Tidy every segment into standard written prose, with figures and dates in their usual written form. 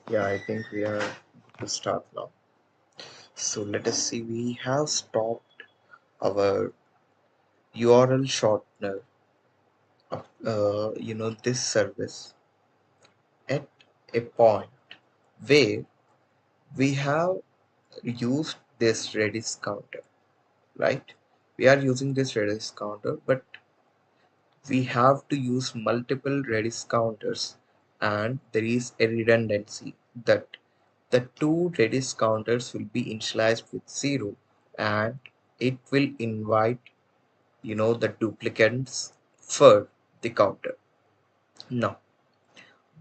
Yeah, I think we are to start now. So let us see. We have stopped our URL shortener, this service at a point where we have used this Redis counter, right? We are using this Redis counter, but we have to use multiple Redis counters, and there is a redundancy that the two Redis counters will be initialized with 0, and it will invite the duplicates for the counter. Now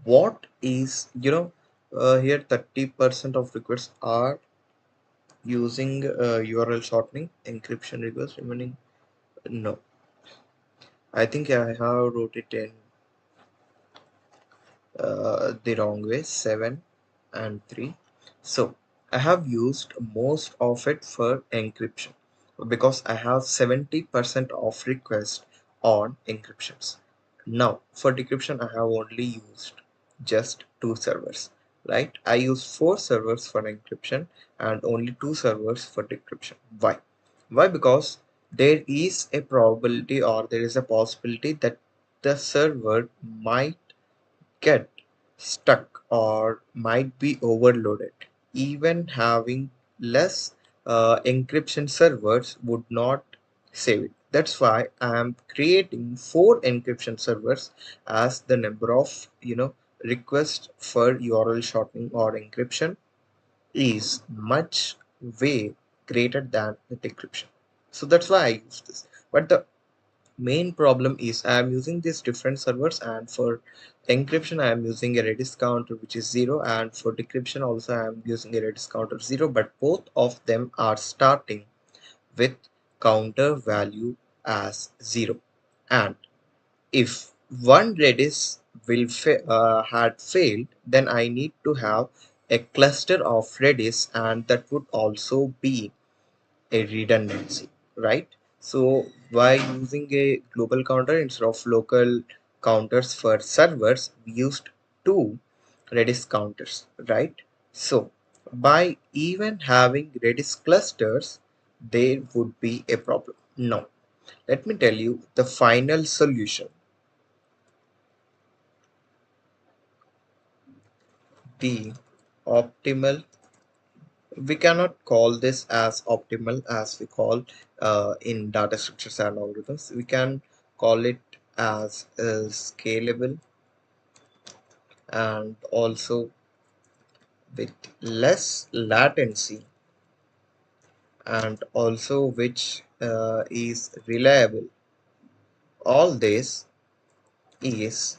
what is here 30% of requests are using URL shortening encryption request remaining. No, I think I have wrote it in the wrong way, 7 and 3. So I have used most of it for encryption because I have 70% of request on encryptions. Now for decryption I have only used just two servers, right? I use four servers for encryption and only two servers for decryption. Why? Because there is a probability, or there is a possibility, that the server might get stuck or might be overloaded. Even having less encryption servers would not save it. That's why I am creating four encryption servers, as the number of requests for URL shortening or encryption is much way greater than the decryption. So that's why I use this. But the main problem is I am using these different servers, and for encryption I am using a Redis counter which is 0, and for decryption also I am using a Redis counter 0, but both of them are starting with counter value as 0. And if one Redis had failed, then I need to have a cluster of Redis, and that would also be a redundancy, right? So by using a global counter instead of local counters for servers, we used two Redis counters, right? So by even having Redis clusters, there would be a problem. Now, let me tell you the final solution. The optimal, we cannot call this as optimal as we call in data structures and algorithms. We can call it as scalable, and also with less latency, and also which is reliable. All this is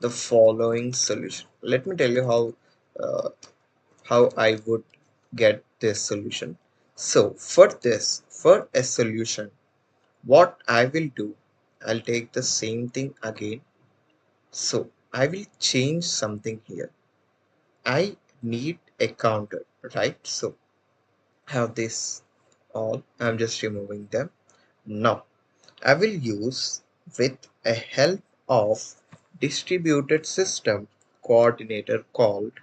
the following solution. Let me tell you uh, how I would get this solution. So for this, for a solution, what I will do, I'll take the same thing again. So I will change something here. I need a counter, right? So have this all. I'm just removing them. Now I will use, with a help of distributed system coordinator called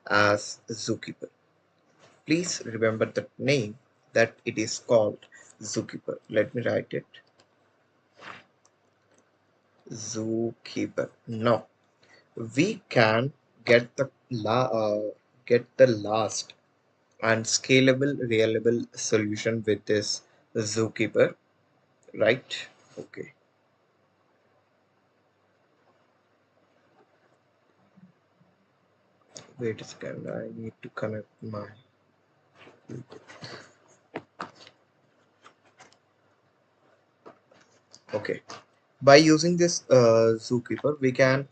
as Zookeeper. Please remember the name, that it is called Zookeeper. Let me write it. Zookeeper. Now we can get the last and scalable reliable solution with this Zookeeper, right? Okay, wait a second, I need to connect my. Okay, by using this Zookeeper, we can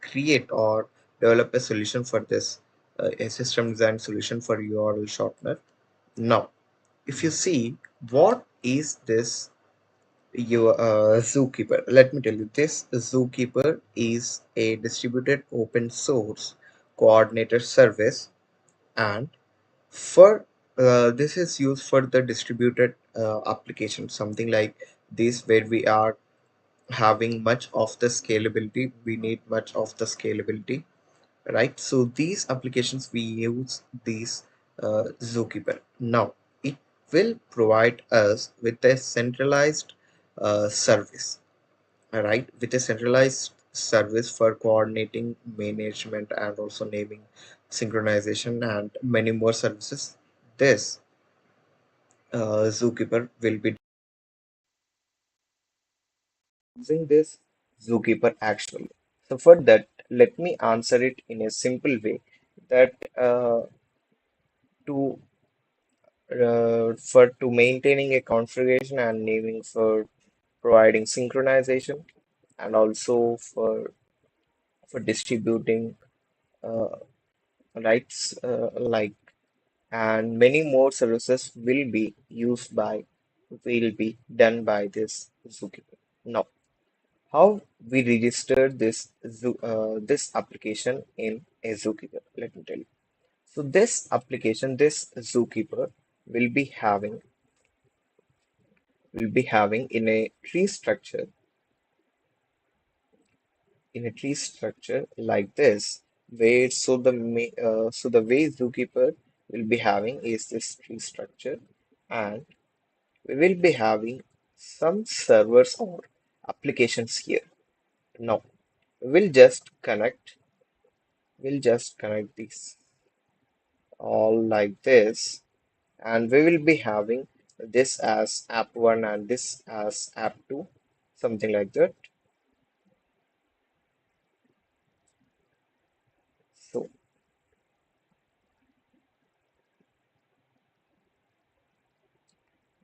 create or develop a solution for this, a system design solution for URL shortener. Now if you see, what is this your Zookeeper? Let me tell you, this Zookeeper is a distributed open source coordinator service, and for this is used for the distributed application, something like this, where we are having much of the scalability, we need much of the scalability. right? So these applications we use these Zookeeper. Now it will provide us with a centralized service, right? With a centralized service for coordinating management and also naming, synchronization, and many more services. This Zookeeper will be using this Zookeeper actually. So for that, let me answer it in a simple way that to for to maintaining a configuration and naming, for providing synchronization, and also for distributing uh, rights like, and many more services will be done by this Zookeeper. Now, how we register this application in a Zookeeper? Let me tell you. So this application, this Zookeeper, will be having in a tree structure, like this, where so the way Zookeeper will be having is this tree structure, and we will be having some servers or applications here. Now we'll just connect these all like this, and we will be having this as app 1 and this as app 2, something like that. So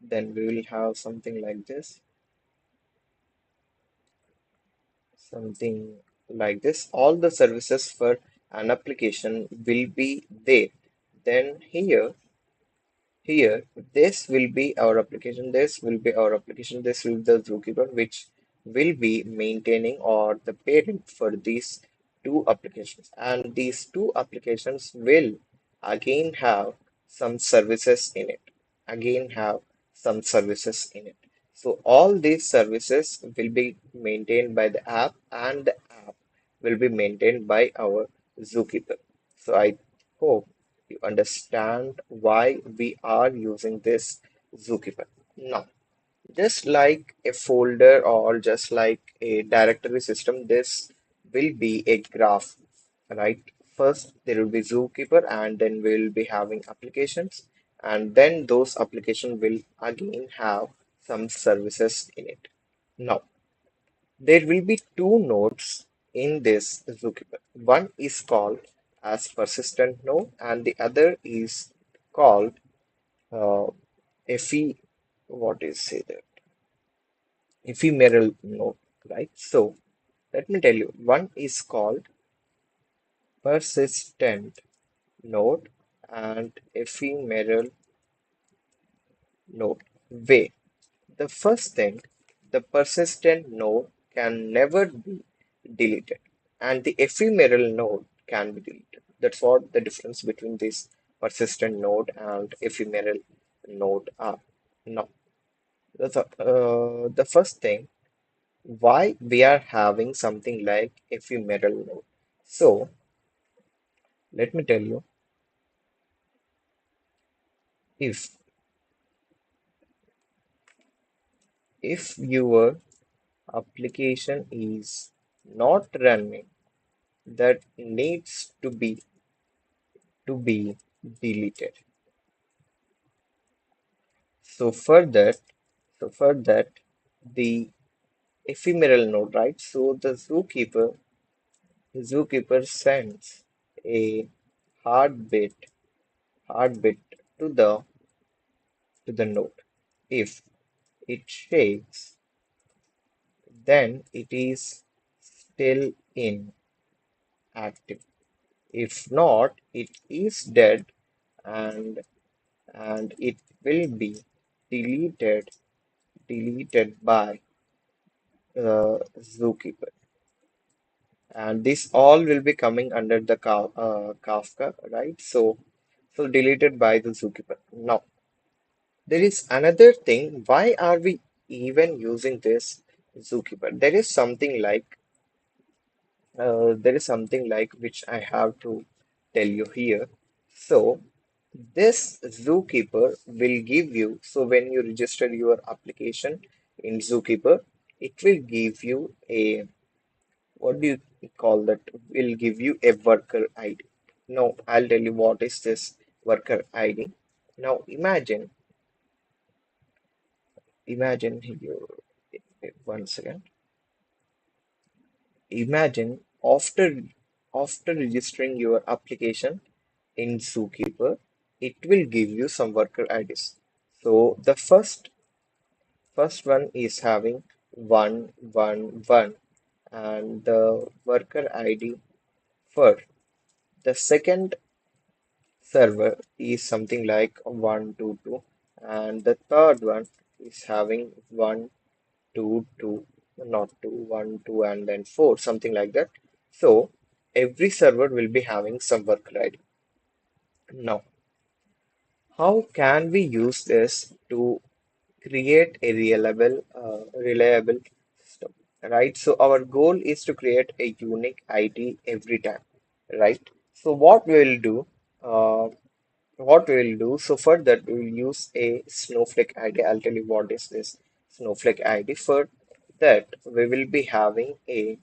then we will have something like this, all the services for an application will be there. Then here, this will be our application, this will be the Zookeeper, which will be maintaining or the parent for these two applications. And these two applications will again have some services in it. Again have some services in it. So all these services will be maintained by the app, and the app will be maintained by our Zookeeper. So I hope you understand why we are using this Zookeeper. Now, just like a folder or just like a directory system, this will be a graph, right? First, there will be Zookeeper, and then we'll be having applications, and then those applications will again have some services in it. Now, there will be two nodes in this Zookeeper. One is called as persistent node, and the other is called ephe what is say that ephemeral node, right? So let me tell you, one is called persistent node and ephemeral node. Way. The first thing, the persistent node can never be deleted, and the ephemeral node can be deleted. That's what the difference between this persistent node and ephemeral node are. Now, the first thing, why we are having something like ephemeral node. So, let me tell you, if your application is not running, that needs to be deleted. So for that, the ephemeral node, right? So the zookeeper sends a hard bit to the node. If it shakes, then it is still in active. If not, it is dead, and it will be deleted by zookeeper. And this all will be coming under the Kafka, right? So deleted by the zookeeper. Now, there is another thing. Why are we even using this zookeeper? There is something like there is something like which I have to tell you here. So this Zookeeper will give you, so when you register your application in Zookeeper, it will give you a, what do you call that? Will give you a worker ID. Now I'll tell you what is this worker ID. Now imagine here, once again, imagine after registering your application in Zookeeper, it will give you some worker IDs. So the first one is having 111 and the worker ID for the second server is something like 122 and the third one is having 122, not 2, 1, 2 and then 4, something like that. So every server will be having some worker ID. Now, how can we use this to create a reliable system, right? So our goal is to create a unique ID every time, right? So uh, so for that we'll use a Snowflake ID. I'll tell you what is this Snowflake ID. For that, we will be having a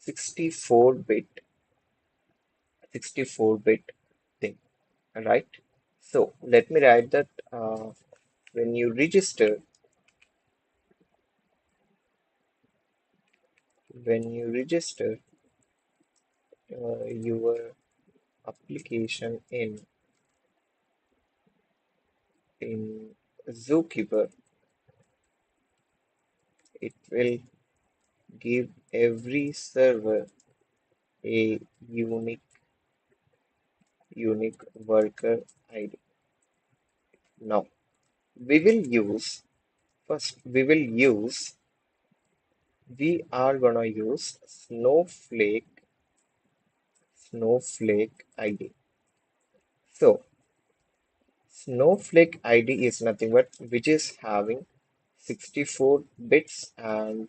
64-bit 64-bit thing, right? So let me write that when you register when you register your application in Zookeeper, it will give every server a unique worker ID. Now we will use first we are gonna use Snowflake ID. So Snowflake ID is nothing but which is having 64 bits and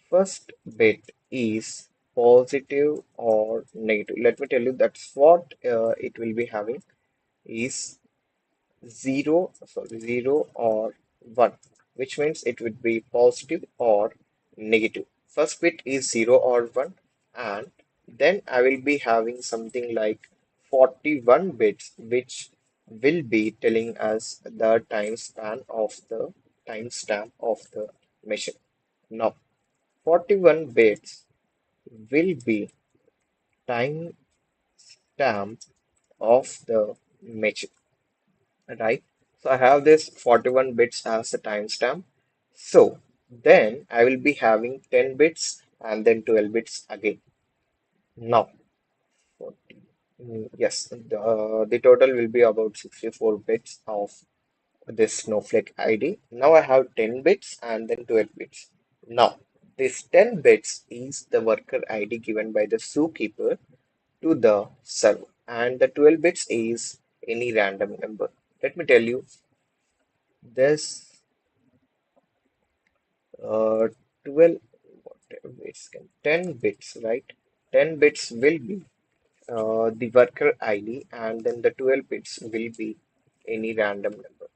first bit is positive or negative. Let me tell you that's what it will be having is 0 or 1, which means it would be positive or negative. First bit is 0 or 1, and then I will be having something like 41 bits, which will be telling us the timestamp of the machine. Now, 41 bits will be timestamp of the machine, right? So I have this 41 bits as the timestamp. So then I will be having 10 bits and then 12 bits again. Now, 40, yes, the total will be about 64 bits of this Snowflake ID. Now I have 10 bits and then 12 bits. Now, this 10 bits is the worker ID given by the zookeeper to the server, and the 12 bits is any random number. Let me tell you this 12 whatever bits 10 bits, right? 10 bits will be the worker ID, and then the 12 bits will be any random number.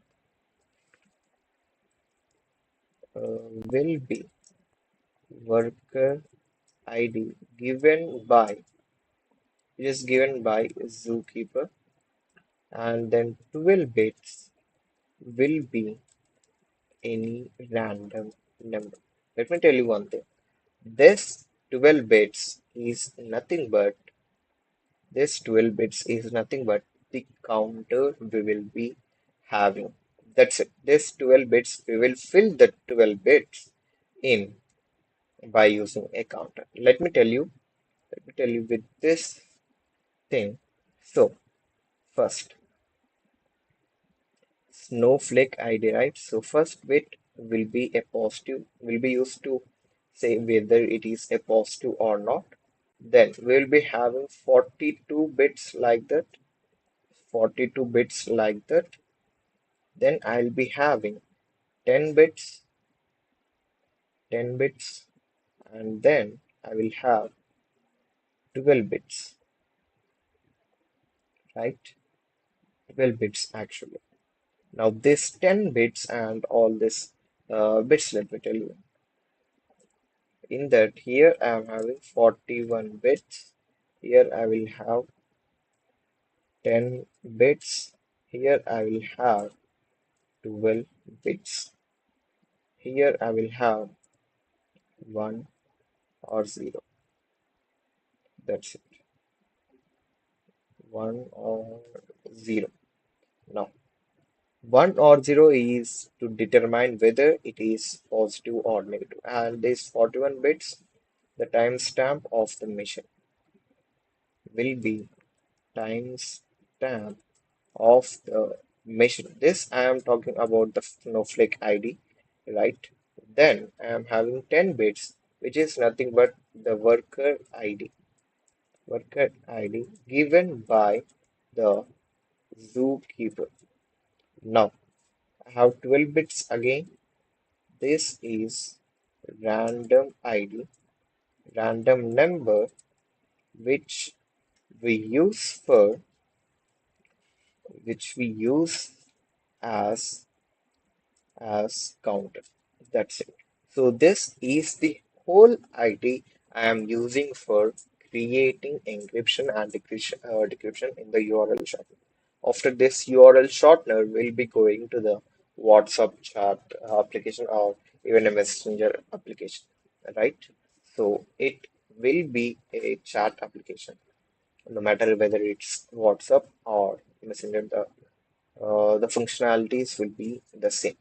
Will be worker ID given by it is given by zookeeper, and then 12 bits will be any random number. Let me tell you one thing. This 12 bits is nothing but This 12 bits is nothing but the counter we will be having. That's it. This 12 bits, we will fill the 12 bits in by using a counter. Let me tell you with this thing. So, first, Snowflake ID, right? So, first bit will be a positive, will be used to say whether it is a positive or not. Then we will be having 42 bits like that, 42 bits like that. Then I'll be having 10 bits, 10 bits, and then I will have 12 bits, right? 12 bits actually. Now this 10 bits and all this bits, let me tell you, in that here I am having 41 bits, here I will have 10 bits, here I will have 12 bits, here I will have 1 or 0, that's it, 1 or 0. Now 1 or 0 is to determine whether it is positive or negative, and this 41 bits, the timestamp of the machine will be timestamp of the machine. This I am talking about the snowflake ID, right? Then I am having 10 bits, which is nothing but the worker ID given by the zookeeper. Now I have 12 bits again. This is random ID, random number, which we use for which we use as counter. That's it. So this is the whole ID I am using for creating encryption and decryption in the URL shortener. After this URL shortener, we'll be going to the WhatsApp chat application or even a messenger application, right? So it will be a chat application, no matter whether it's WhatsApp or messenger. The functionalities will be the same.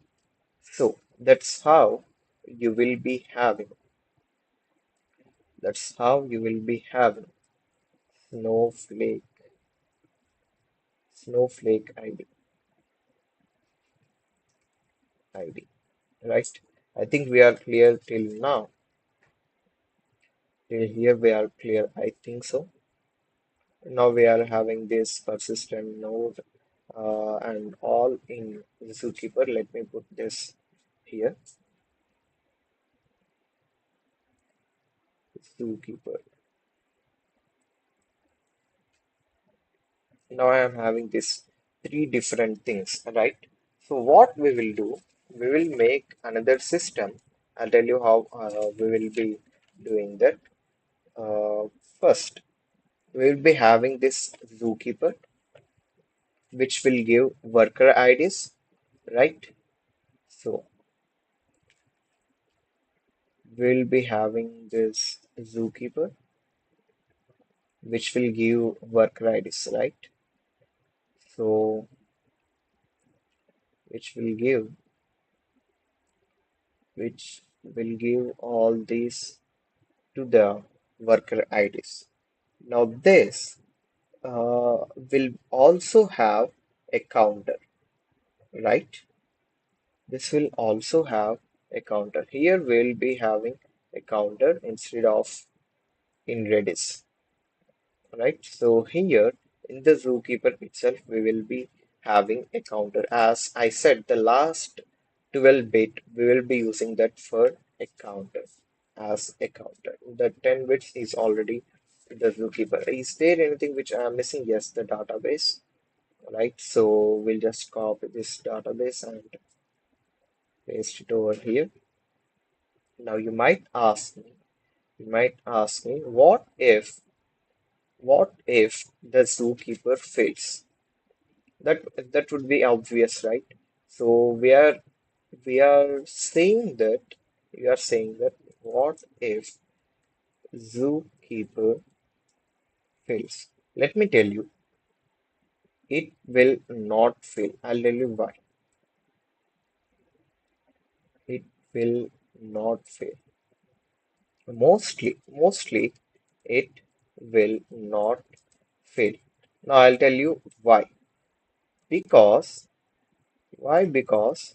So you will be having that's how you will be having snowflake snowflake ID, right? I think we are clear till now. Till here we are clear, I think so. Now we are having this persistent node and all in Zookeeper. Let me put this here. Zookeeper. Now I am having this three different things, right? So what we will do, we will make another system. I'll tell you how we will be doing that. Uh, First, we will be having this zookeeper, which will give worker IDs, right? So we'll be having this zookeeper, which will give worker IDs, right? So which will give which will give all these to the worker IDs. Now this will also have a counter, right? This will also have a counter. Here we'll be having a counter instead of in Redis, right? So here in the zookeeper itself, we will be having a counter. As I said, the last 12 bit, we will be using that for a counter as a counter. The 10 bits is already the zookeeper. Is there anything which I am missing? Yes, the database, right? So we'll just copy this database and paste it over here. Now you might ask me, what if the zookeeper fails? That would be obvious, right? So we are saying that what if zookeeper fails? Let me tell you, it will not fail. I'll tell you why. It will not fail. Mostly, it will not fail. Now I'll tell you why. Because Because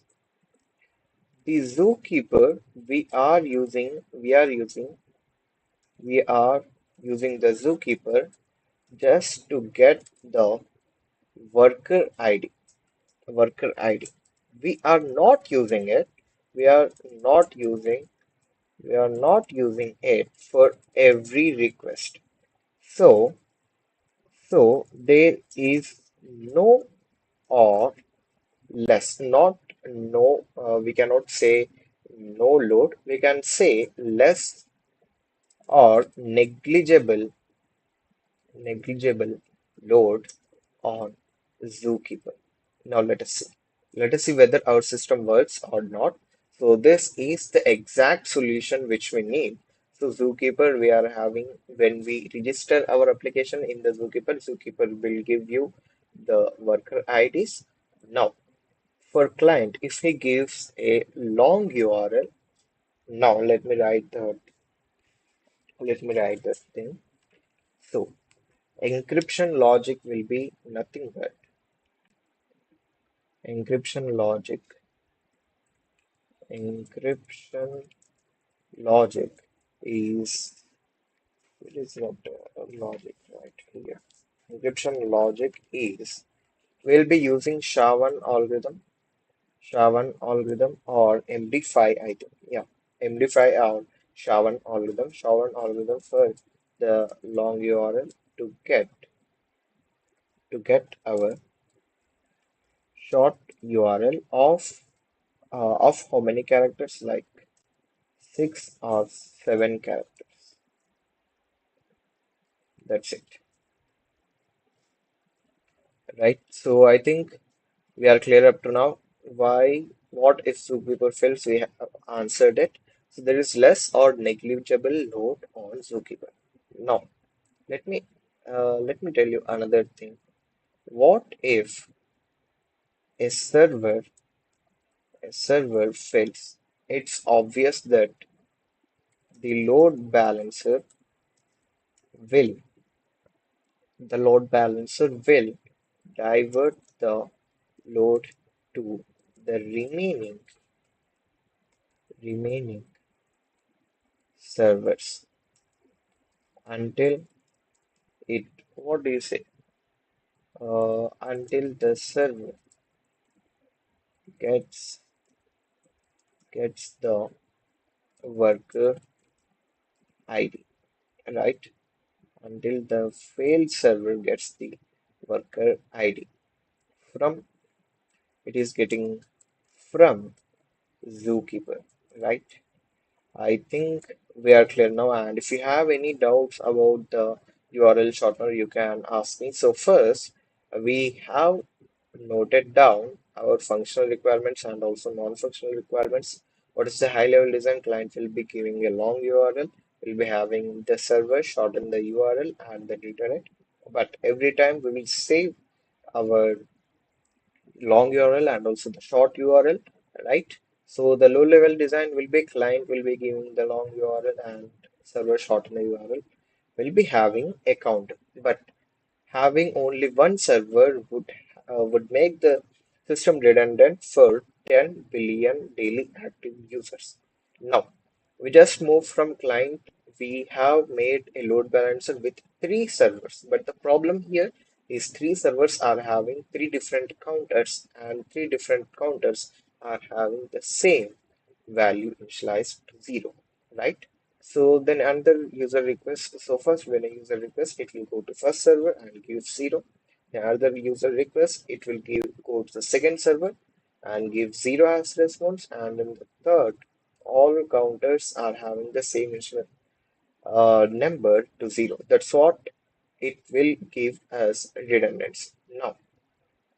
the zookeeper we are using the zookeeper just to get the worker ID. Worker ID. We are not using it. We are not using we are not using it for every request. So, so there is no or less, not no, we cannot say no load, we can say less or negligible load on Zookeeper. Now let us see. Let us see whether our system works or not. So this is the exact solution which we need. So Zookeeper we are having when we register our application in the Zookeeper, Zookeeper will give you the worker IDs. Now for client, if he gives a long URL, now let me write this thing. So encryption logic will be nothing but encryption logic. Encryption logic is it is not logic right here. Encryption logic is we'll be using SHA-1 algorithm or MD5 item. Yeah, MD5 or SHA-1 algorithm. SHA-1 algorithm for the long URL to get our short URL of how many characters, like 6 or 7 characters. That's it, right? So I think we are clear up to now. Why, what if Zookeeper fails? We have answered it. So there is less or negligible load on Zookeeper. Now let me let me tell you another thing. What if a server fails? It's obvious that the will load balancer will divert the load to the remaining servers until it what do you say until the server gets the worker ID, right? Until the failed server gets the worker ID from it is getting from Zookeeper, right? I think we are clear now. And if you have any doubts about the URL shortener, you can ask me. So first, we have noted down our functional requirements and also non-functional requirements. What is the high-level design? Client will be giving a long URL. We'll be having the server shorten the URL and then return it. But every time we will save our long URL and also the short URL, right? So the low level design will be client will be giving the long URL and server shorten the URL will be having a counter. But having only one server would make the system redundant for 10 billion daily active users. Now, we just moved from client. We have made a load balancer with 3 servers, but the problem here is 3 servers are having 3 different counters, and 3 different counters are having the same value initialized to 0, right? So then another user request. So first, when a user request, it will go to first server and give 0. The other user request, it will go to the second server and give 0 as response. And then the third, all counters are having the same initial number to 0. That's what it will give as redundancy. Now,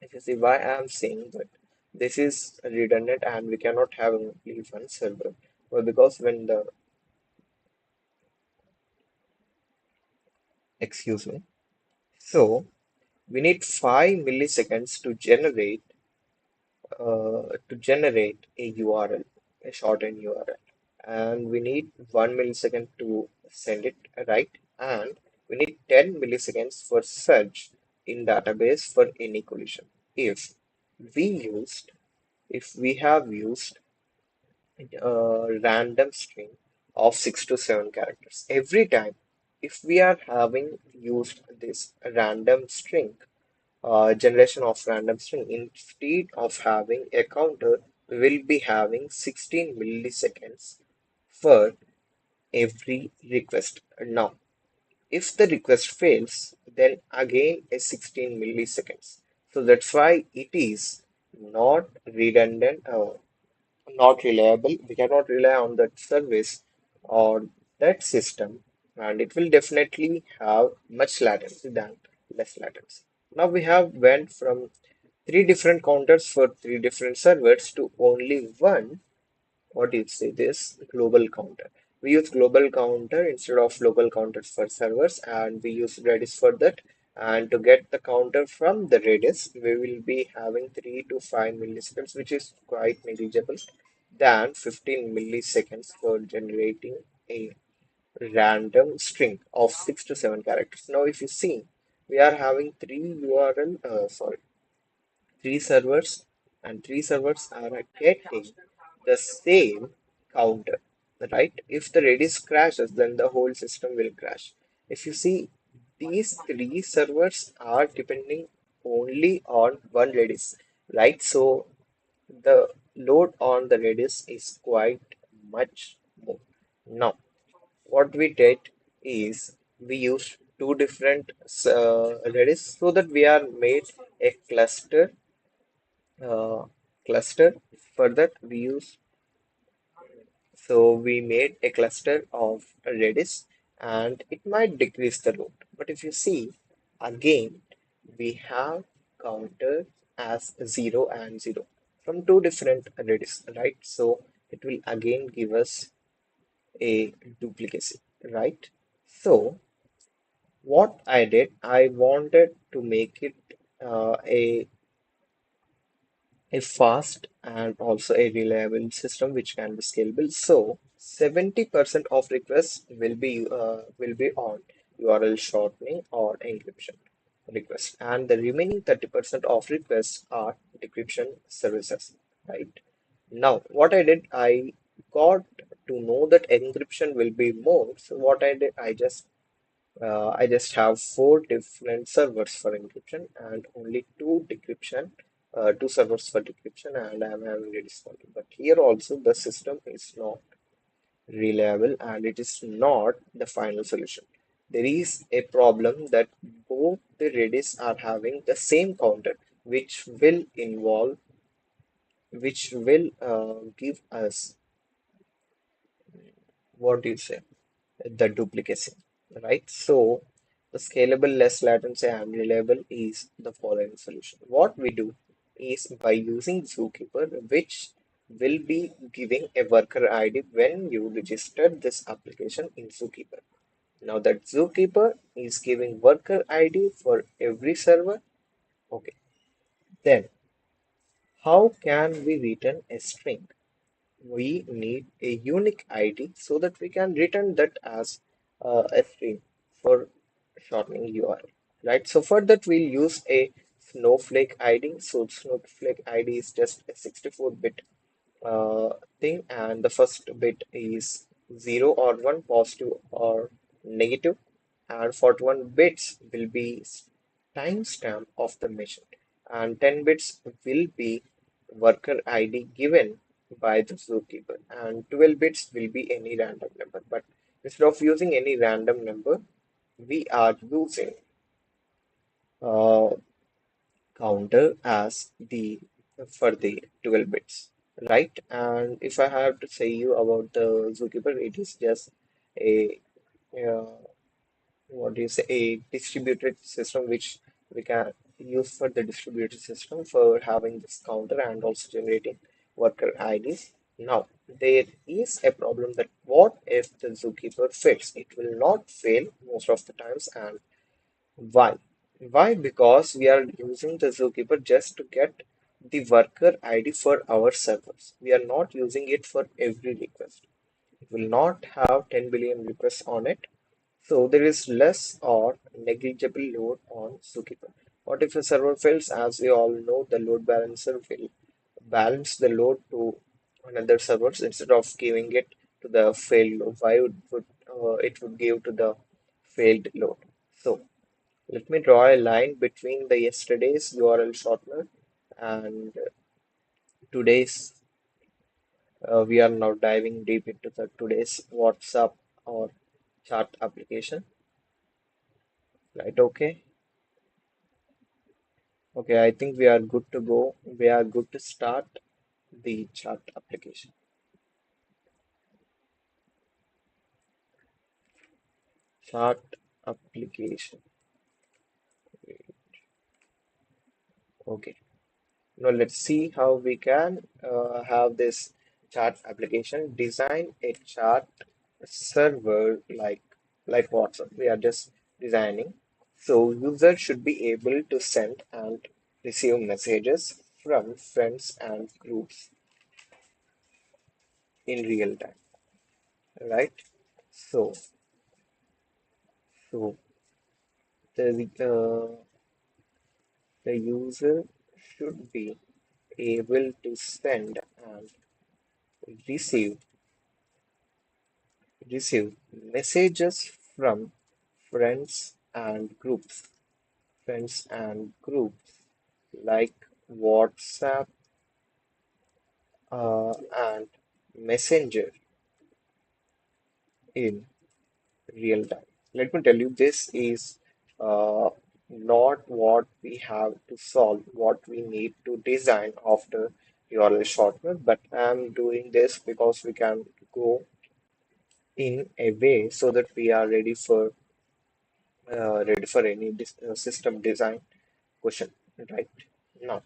if you see why I'm saying that this is redundant and we cannot have only one server. Well, because when the excuse me. So we need 5 milliseconds to generate a URL, a shortened URL, and we need 1 millisecond to send it, right? And we need 10 milliseconds for search in database for any collision. If we used, if we have used a random string of 6 to 7 characters every time, if we are having used this random string generation of random string. Instead of having a counter, we will be having 16 milliseconds for every request. Now, If the request fails, then again a 16 milliseconds. So that's why it is not redundant, not reliable. We cannot rely on that service or that system, and it will definitely have much latency than less latency. Now we have went from three different counters for three different servers to only one, what do you say, this global counter. We use global counter instead of local counters for servers, and we use Redis for that. And to get the counter from the Redis, we will be having 3 to 5 milliseconds, which is quite negligible, than 15 milliseconds for generating a random string of 6 to 7 characters. Now, if you see, we are having three servers, and three servers are getting the same counter, right? If the Redis crashes, then the whole system will crash. If you see, these three servers are depending only on one Redis, right? So the load on the Redis is quite much more. Now, what we did is we used two different Redis so that we are made a uh, cluster. For that, we made a cluster of Redis, and it might decrease the load. But if you see, again, we have counter as 0 and 0 from two different Redis, right? So it will again give us a duplicacy, right? So what I did, I wanted to make it a fast and also a reliable system which can be scalable. So 70% of requests will be on URL shortening or encryption requests, and the remaining 30% of requests are decryption services. Right now, what I did, I got to know that encryption will be more. So what I did, I just have four different servers for encryption and only two servers for decryption, and I'm having it responding. But here also the system is not reliable and it is not the final solution. There is a problem that both the Redis are having the same counter, which will give us, what do you say, the duplicacy, right? So the scalable, less latency, and reliable is the following solution. What we do is by using Zookeeper, which will be giving a worker ID when you register this application in Zookeeper. Now that Zookeeper is giving worker ID for every server. Okay, then how can we return a string? We need a unique ID so that we can return that as a string for shortening URL, right? So for that, we'll use a Snowflake ID. So Snowflake ID is just a 64-bit thing, and the first bit is 0 or 1, positive or negative, and 41 bits will be timestamp of the mission, and 10 bits will be worker ID given by the zookeeper, and 12 bits will be any random number. But instead of using any random number, we are using uh, counter as the for the 12 bits, right? And if I have to say you about the zookeeper, it is just a uh, what do you say, a distributed system which we can use for the distributed system for having this counter and also generating worker IDs. Now, there is a problem that what if the zookeeper fails? It will not fail most of the times, and why? Why? Because we are using the zookeeper just to get the worker ID for our servers. We are not using it for every request. It will not have 10 billion requests on it, so there is less or negligible load on Zookeeper. What if a server fails? As we all know, the load balancer will balance the load to another servers instead of giving it to the failed load. Why would it would give to the failed load? So let me draw a line between the yesterday's URL shortener and today's. We are now diving deep into the today's WhatsApp or chat application. Right, okay. Okay, I think we are good to go. We are good to start the chart application. Chart application. Okay. Now let's see how we can have this chart application. Design a chart server like WhatsApp. We are just designing. So user should be able to send and receive messages from friends and groups in real time, right? So so the the user should be able to send and receive receive messages from friends and groups like WhatsApp and Messenger in real time. Let me tell you, this is not what we have to solve, what we need to design after your shortcut, but I'm doing this because we can go in a way so that we are ready for any system design question, right? Now,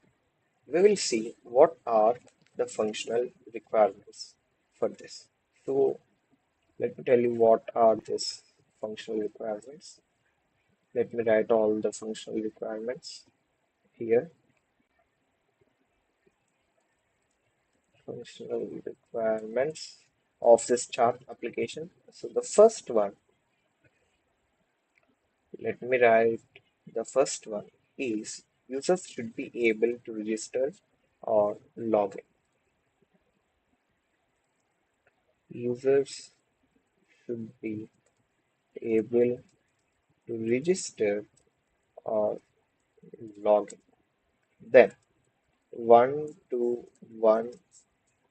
we will see what are the functional requirements for this. So, let me tell you what are these functional requirements. Let me write all the functional requirements here. Functional requirements of this chart application. So, the first one, let me write the first one is users should be able to register or log in. Users should be able to register or log in. Then one-to-one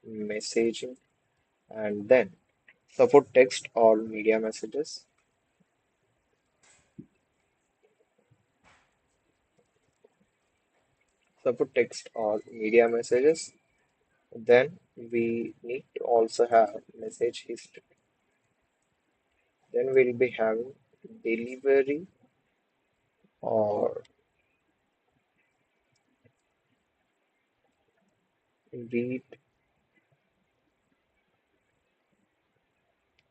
messaging, and then support text or media messages. Support text or media messages. Then we need to also have message history. Then we'll be having delivery or read.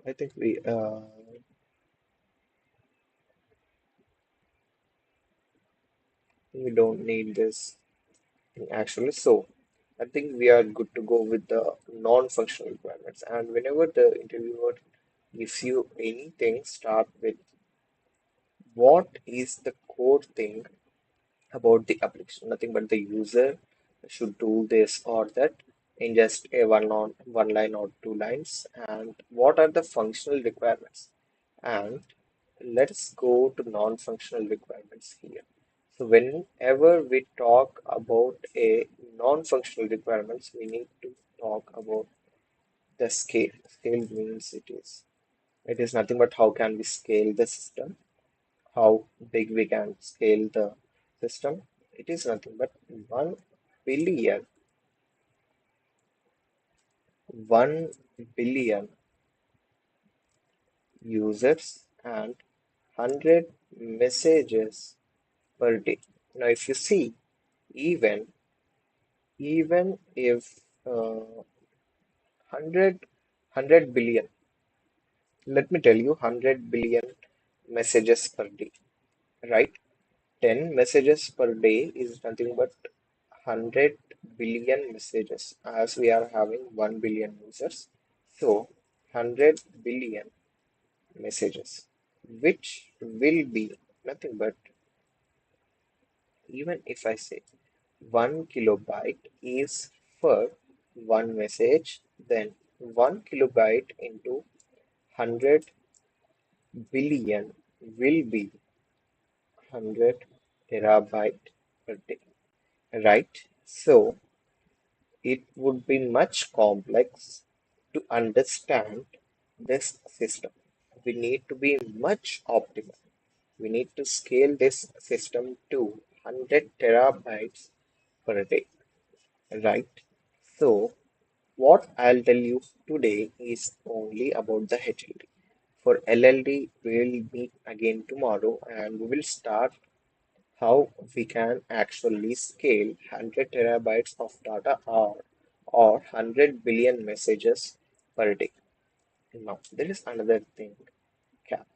I think we don't need this thing actually. So I think we are good to go with the non-functional requirements. And whenever the interviewer gives you anything, start with what is the core thing about the application. Nothing but the user should do this or that in just a one line or two lines. And what are the functional requirements? And let's go to non-functional requirements here. So whenever we talk about a non-functional requirements, we need to talk about the scale. Scale means it is nothing but how can we scale the system, how big we can scale the system. It is nothing but 1 billion, 1 billion users and 100 messages per day. Now, if you see, even even if 100 billion, let me tell you, 100 billion messages per day, right? 10 messages per day is nothing but 100 billion messages as we are having 1 billion users. So 100 billion messages, which will be nothing but, even if I say 1 kilobyte is for one message, then 1 kilobyte into 100 billion will be 100 terabyte per day, right? So it would be much complex to understand this system. We need to be much optimal. we need to scale this system to 100 terabytes per day, right? So, what I'll tell you today is only about the HLD. For LLD, we'll meet again tomorrow and we will start how we can actually scale 100 terabytes of data or 100 billion messages per day. Now, there is another thing, cap.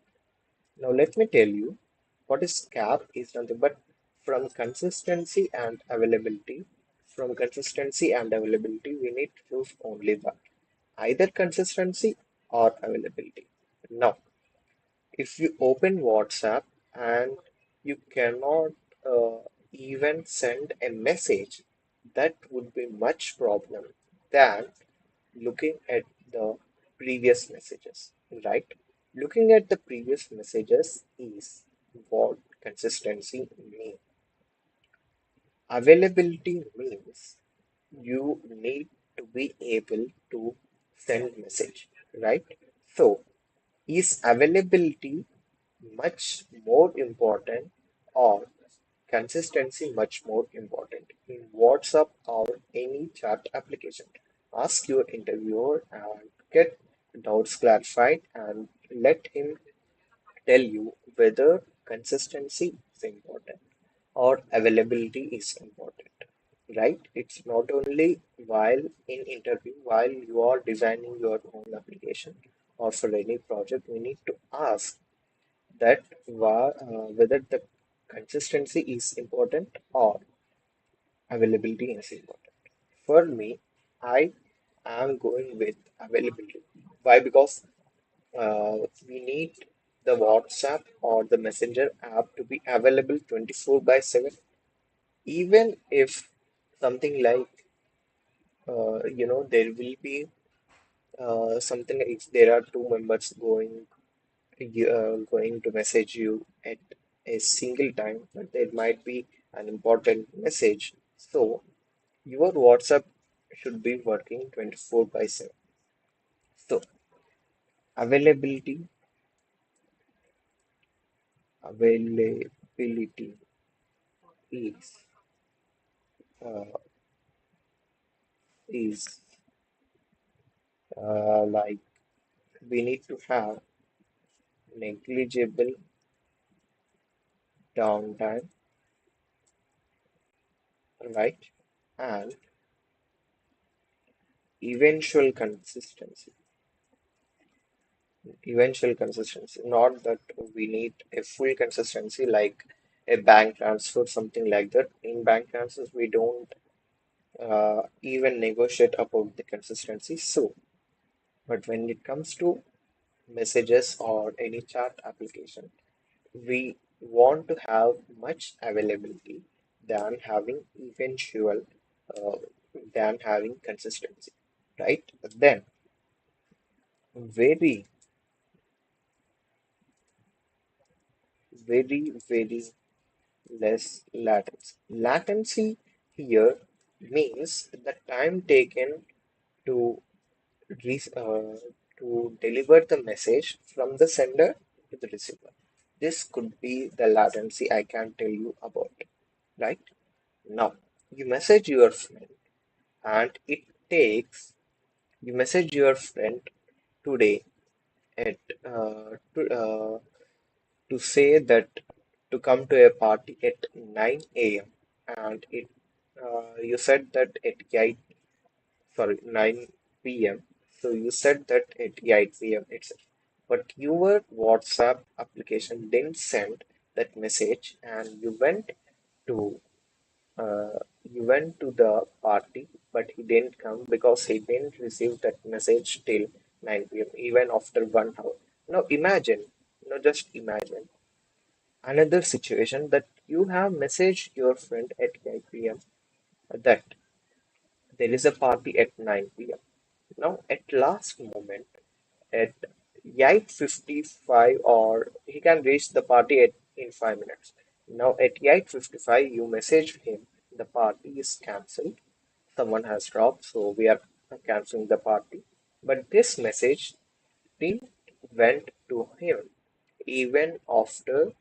Now, let me tell you what is cap is nothing but from consistency and availability. From consistency and availability, we need to prove only that either consistency or availability. Now, if you open WhatsApp and you cannot even send a message, that would be much problem than looking at the previous messages, right? Looking at the previous messages is what consistency means. Availability means you need to be able to send message, right? So, is availability much more important or consistency much more important in WhatsApp or any chat application? Ask your interviewer and get doubts clarified and let him tell you whether consistency is important or availability is important, right? It's not only while in interview, while you are designing your own application or for any project, we need to ask that whether the consistency is important or availability is important. For me, I am going with availability. Why? Because we need the WhatsApp or the Messenger app to be available 24 by 7. Even if something like, there will be something if there are two members going to message you at a single time, but there might be an important message. So your WhatsApp should be working 24 by 7. So availability, availability is uh, is like we need to have negligible downtime, right? And eventual consistency. Eventual consistency, not that we need a full consistency like a bank transfer, something like that. In bank transfers, we don't even negotiate about the consistency. So, but when it comes to messages or any chat application, we want to have much availability than having eventual, uh, than having consistency, right? Then, very, very less latency. Latency here means the time taken to to deliver the message from the sender to the receiver. This could be the latency I can tell you about, right? Now, you message your friend and it takes, you message your friend today at to say that to come to a party at 9 a.m. and you said that at 8, sorry, 9 p.m. So you said that at 8 p.m. itself. But your WhatsApp application didn't send that message and to you went to the party, but he didn't come because he didn't receive that message till 9 p.m. even after 1 hour. Now imagine, just imagine another situation that you have messaged your friend at 8 p.m. that there is a party at 9 p.m. Now, at last moment, at 8:55, or he can reach the party in 5 minutes. Now, at 8:55, you message him, the party is cancelled. Someone has dropped, so we are canceling the party. But this message didn't went to him even after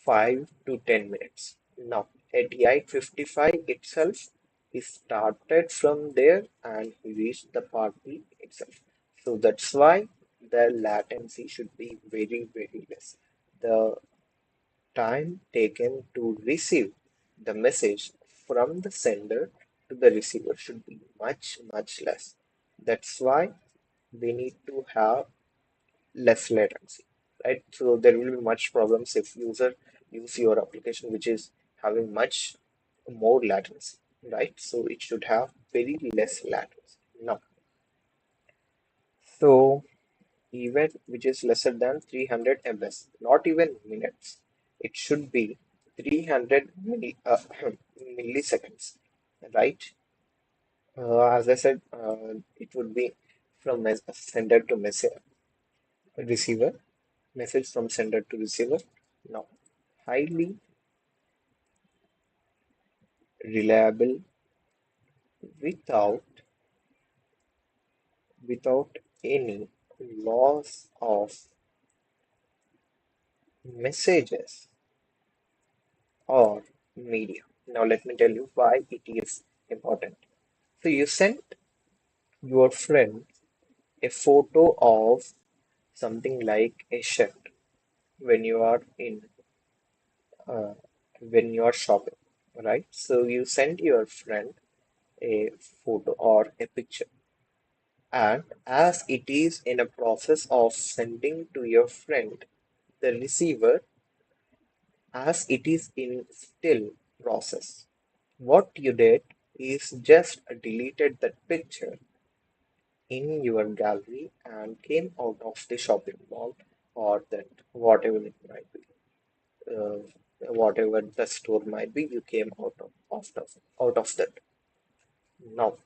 5 to 10 minutes. Now, at 8:55 itself, he started from there and he reached the party itself. So that's why the latency should be very, very less. The time taken to receive the message from the sender to the receiver should be much, much less. That's why we need to have less latency, right? So there will be much problems if user use your application which is having much more latency, right? So it should have very less latency. Now, so event which is lesser than 300 ms, not even minutes. It should be 300 milliseconds, right? As I said, it would be from sender to receiver, message from sender to receiver. Now, highly reliable without any loss of messages or media. Now, let me tell you why it is important. So, you sent your friend a photo of something like a shirt when you are uh, when you are shopping, right? So, you sent your friend a photo or a picture, and as it is in a process of sending to your friend, the receiver, as it is in still process, what you did is just deleted that picture in your gallery and came out of the shopping mall or that whatever it might be, uh, whatever the store might be, you came out of that. Now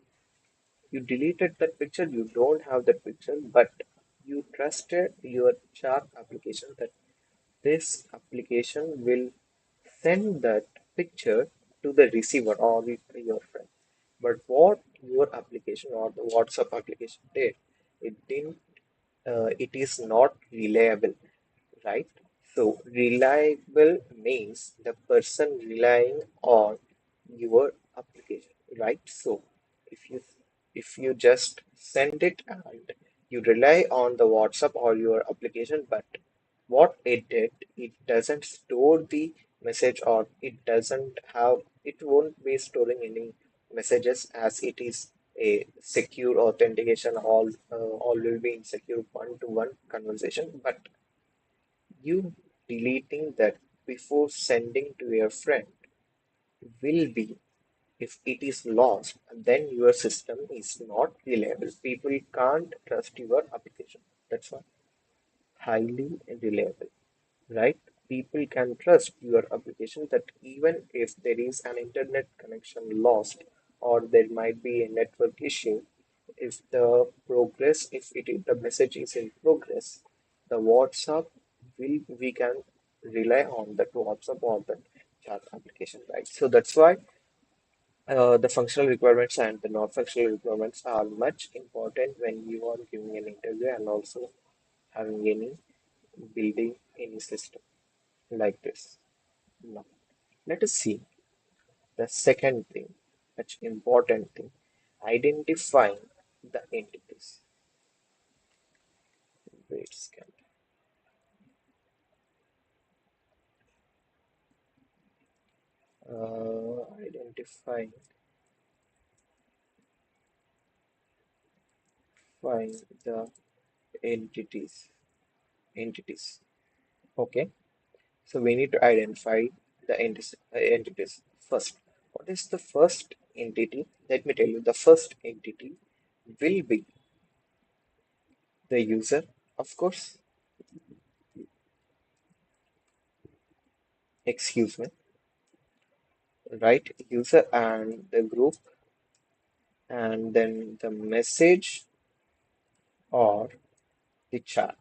you deleted that picture, you don't have that picture, but you trusted your chat application that this application will send that picture to the receiver or your friend. But what your application or the WhatsApp application did, it is not reliable, right? So reliable means the person relying on your application, right? So if you if you just send it and you rely on the WhatsApp or your application, but what it did, it doesn't store the message or it won't be storing any messages as it is a secure authentication, all will be in secure one-to-one conversation, but you deleting that before sending to your friend will be, if it is lost, then your system is not reliable. People can't trust your application. That's why highly reliable, right? People can trust your application that even if there is an internet connection lost or there might be a network issue, if the message is in progress, the WhatsApp we can rely on that WhatsApp or that chat application, right? So that's why the functional requirements and the non-functional requirements are much important when you are giving an interview and also having any building any system like this. Now, let us see the second thing, much important thing, identifying the entities. Wait a second. Identifying the entities. Entities. Okay. So we need to identify the entities first. What is the first entity? Let me tell you. The first entity will be the user, of course. Excuse me. Right? User and the group, and then the message or the chat.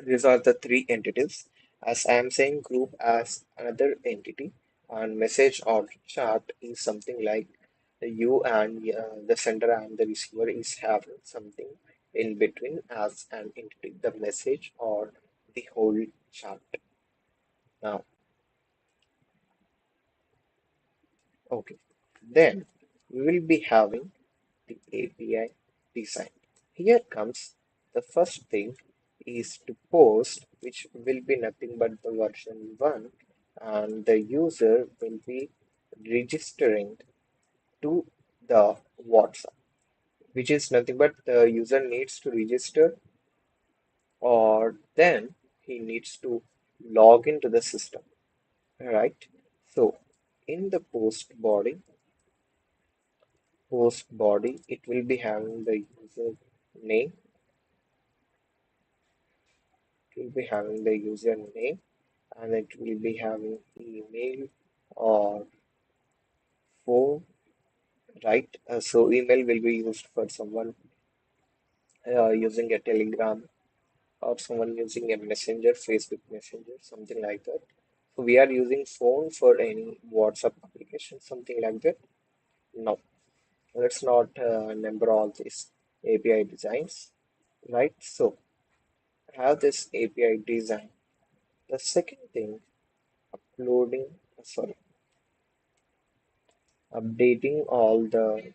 These are the three entities. As I am saying, group as another entity, and message or chat is something like you and the sender and the receiver is having something in between as an entity, the message or the whole chat. Now, okay, then we will be having the API design. Here comes the first thing is to post, which will be nothing but the version 1, and the user will be registering to the WhatsApp, which is nothing but the user needs to register or then he needs to log into the system, right? So in the post body, it will be having the user name, it will be having the username, and it will be having email or phone, right? So email will be used for someone using a Telegram or someone using a messenger, Facebook Messenger, something like that. So we are using phone for any WhatsApp application, something like that. No, let's not number all these API designs, right? So have this API design. The second thing, uploading, sorry, updating all the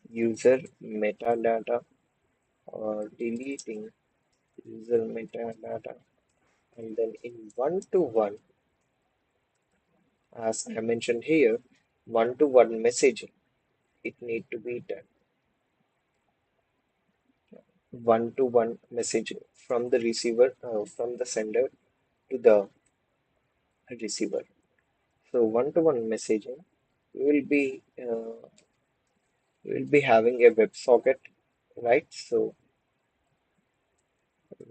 user metadata or deleting user metadata, and then in one-to-one, as I mentioned here, one-to-one messaging, it need to be done. One-to-one messaging from the receiver, from the sender to the receiver. So one-to-one messaging, we will be having a WebSocket, right? So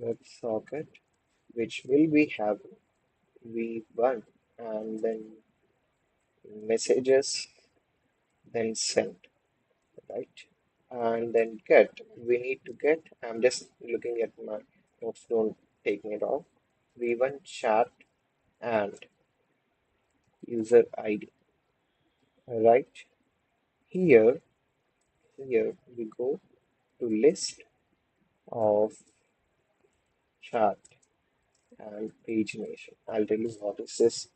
WebSocket, which will be having V1 and then messages, then send, right? And then get. We need to get. I'm just looking at my notes, don't taking it off. V1 chat and user ID, right? Here, here we go to list of chat and pagination. I'll tell you what is this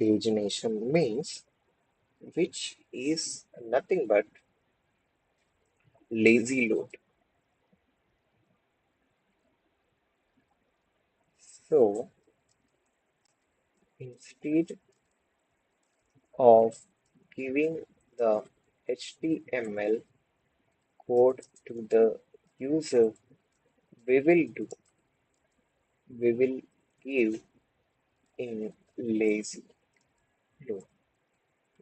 pagination means, which is nothing but lazy load. So instead of giving the HTML code to the user, we will do, we will give in lazy load,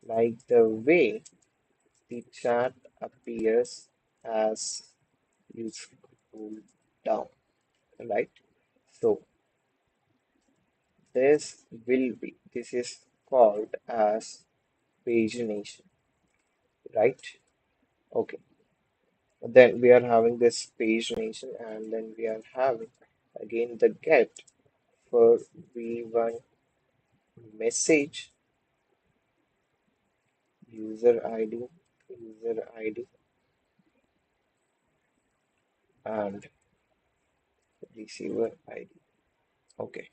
like the way the chat appears as you scroll down, right? So this is called as pagination, right? Okay. Then we are having this pagination, and then we are having again the get for v1 message user ID and receiver ID. Okay,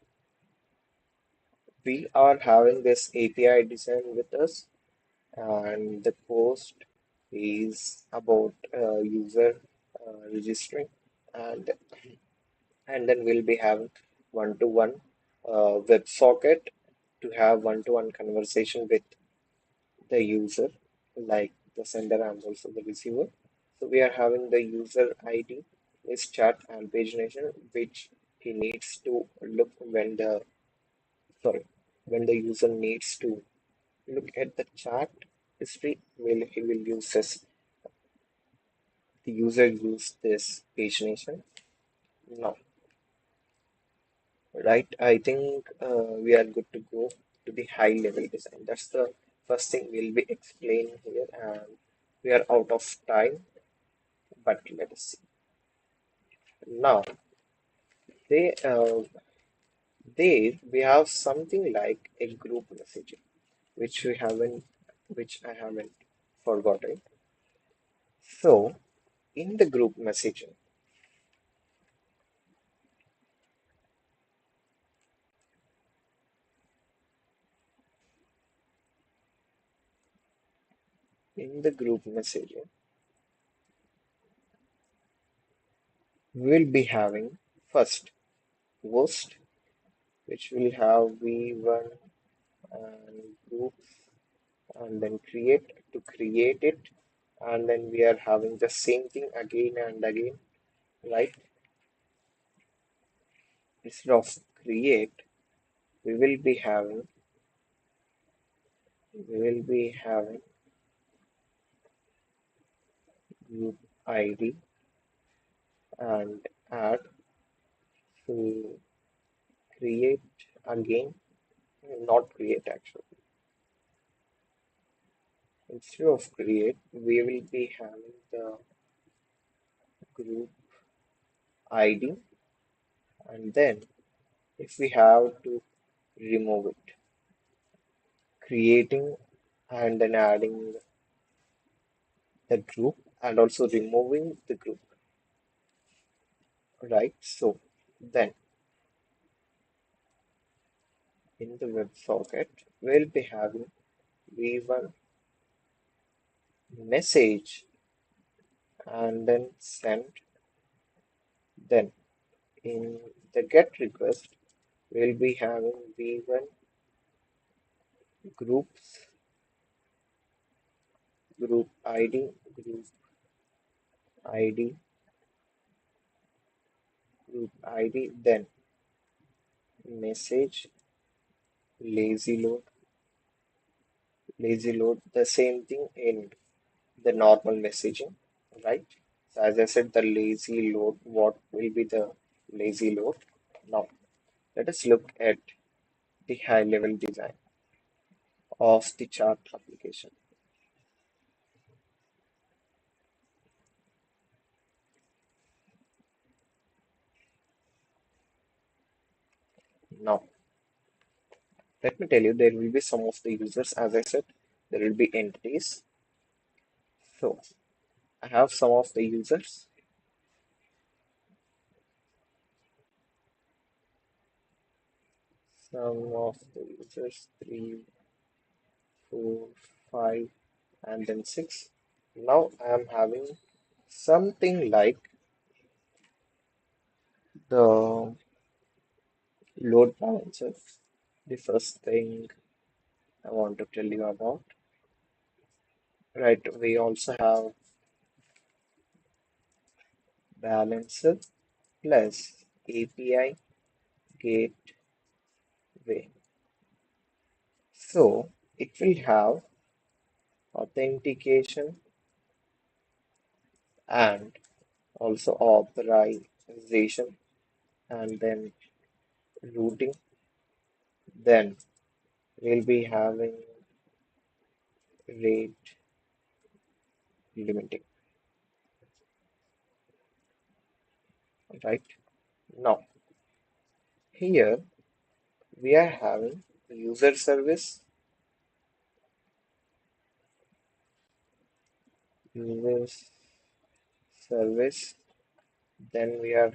we are having this API design with us, and the post is about user registering, and then we'll be having one-to-one WebSocket to have one-to-one conversation with the user, like the sender and also the receiver. So we are having the user ID is chat and pagination, which he needs to look when the sorry when the user needs to look at the chat history. Will he will use this the user use this pagination now, right? I think we are good to go to the high level design. That's the first thing we'll be explaining here, and we are out of time, but let us see. Now, they, there we have something like a group messaging, which we haven't, which I haven't forgotten. So, in the group In the group messaging, we will be having first post, which will have v1 and groups, and then create to create it, and then we are having the same thing again and again, right? Instead of create, we will be having we will be having group ID and add to create again, not create actually. Instead of create, we will be having the group ID, and then if we have to remove it, creating and then adding the group and also removing the group, right? So then in the WebSocket, we'll be having v1 message and then send. Then in the get request, we'll be having v1 groups, group ID, ID, group ID, then message, lazy load, the same thing in the normal messaging, right? So as I said, the lazy load, what will be the lazy load? Now, let us look at the high level design of the chart application. Now, let me tell you, there will be some of the users, as I said, there will be entities. So, I have some of the users, three, four, five, and then six. Now, I am having something like the load balancer. The first thing I want to tell you about. Right, we also have balancer plus API gateway. So it will have authentication and also authorization and then routing. Then we'll be having rate limiting. Right now, here we are having user service, user service. Then we are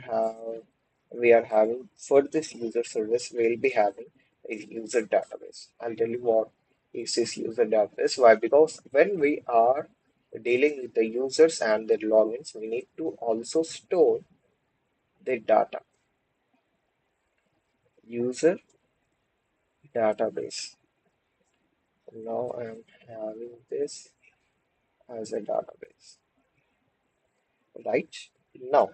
having for this user service, we'll be having a user database. I'll tell you what is this user database. Why? Because when we are dealing with the users and their logins, we need to also store the data. User database. Now I'm having this as a database. Right? Now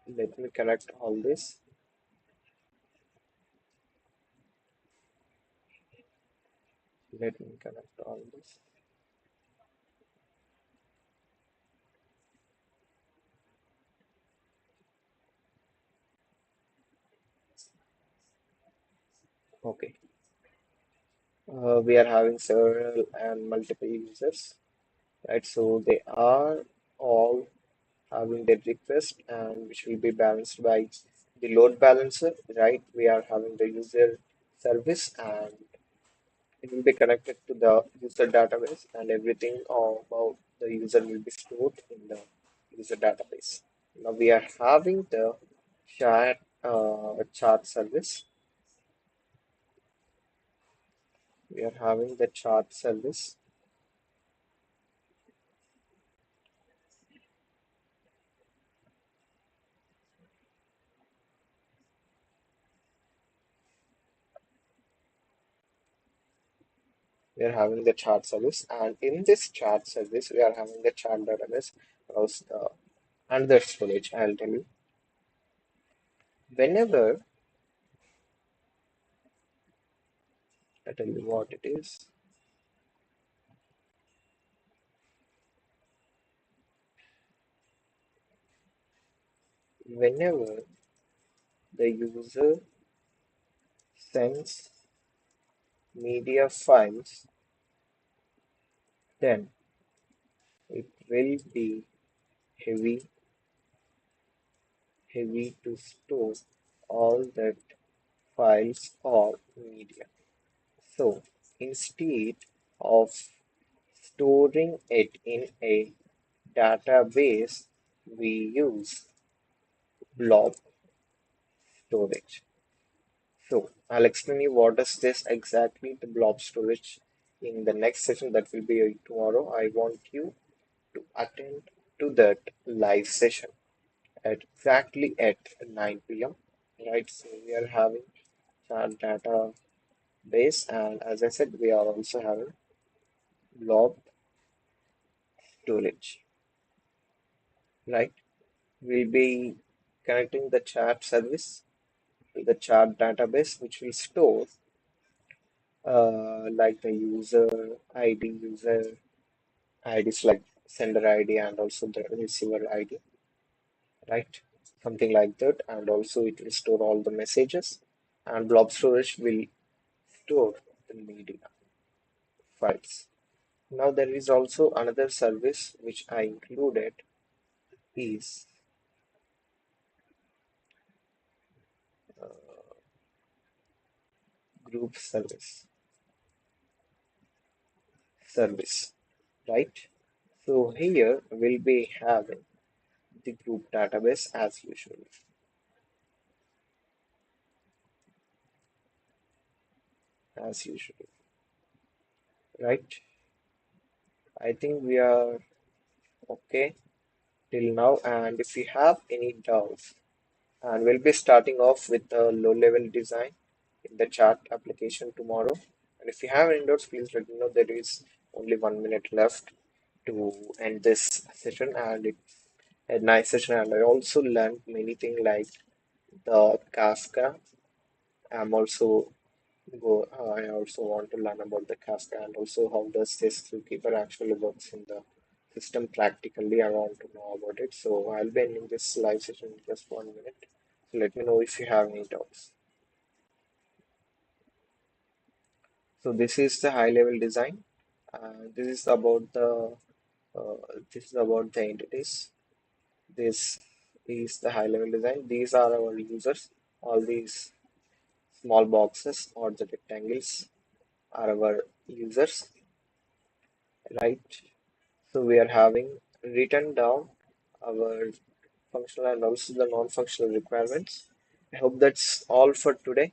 let me connect all this. Let me connect all this. Okay. We are having several and multiple users, right? So they are all having their request and which will be balanced by the load balancer, right? We are having the user service and it will be connected to the user database and everything about the user will be stored in the user database. Now we are having the chart service. We are having the chart service we are having the chat service, and in this chat service, we are having the chat database across the another storage. I'll tell you. Whenever I tell you what it is, whenever the user sends media files, then it will be heavy, heavy to store all that files or media. So instead of storing it in a database, we use blob storage. So I'll explain you what is this exactly, the blob storage, in the next session that will be tomorrow. I want you to attend to that live session at exactly at 9 p.m. Right, so we are having chart database, and as I said, we are also having blob storage. Right, we'll be connecting the chat service to the chart database, which will store like the user IDs like sender ID and also the receiver ID, right? Something like that, and also it will store all the messages, and blob storage will store the media files. Now there is also another service which I included is group service, right? So here we'll be having the group database as usual, right? I think we are okay till now, and if you have any doubts, and we'll be starting off with the low level design in the chart application tomorrow. And if you have any doubts, please let me know. There is only 1 minute left to end this session, and it's a nice session. And I also learned many things like the Kafka. I'm also I also want to learn about the Kafka and also how does this zookeeper actually works in the system practically. I want to know about it. So I'll be ending this live session in just 1 minute. So let me know if you have any doubts. So this is the high level design. This is about the uh, this is about the entities. This is the high level design. These are our users. All these small boxes or the rectangles are our users, right? So we are having written down our functional and also the non-functional requirements. I hope that's all for today.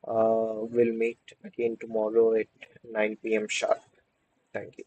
We'll meet again tomorrow at 9 p.m. sharp. Thank you.